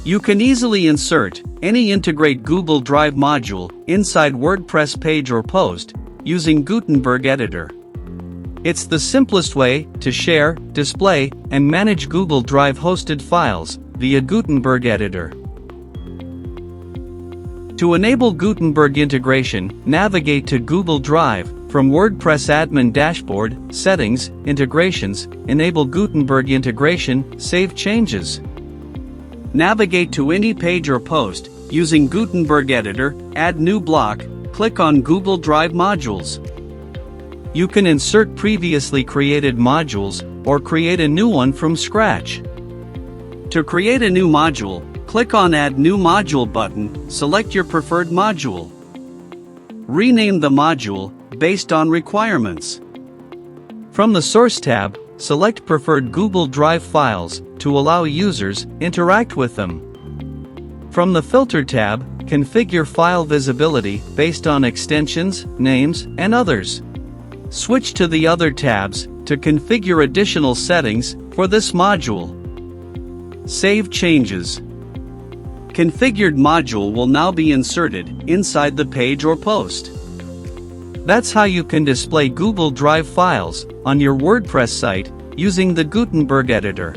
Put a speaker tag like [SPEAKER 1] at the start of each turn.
[SPEAKER 1] You can easily insert any integrate Google Drive module inside WordPress page or post using Gutenberg editor. It's the simplest way to share, display, and manage Google Drive hosted files via Gutenberg editor. To enable Gutenberg integration, navigate to Google Drive from WordPress Admin Dashboard, Settings, Integrations, Enable Gutenberg Integration, Save Changes. Navigate to any page or post using Gutenberg editor, add new block, click on Google Drive modules. You can insert previously created modules or create a new one from scratch. To create a new module, click on Add New Module button, select your preferred module. Rename the module based on requirements. From the Source tab, select preferred Google Drive files to allow users interact with them. From the Filter tab, configure file visibility based on extensions, names, and others. Switch to the other tabs to configure additional settings for this module. Save changes. Configured module will now be inserted inside the page or post. That's how you can display Google Drive files on your WordPress site using the Gutenberg editor.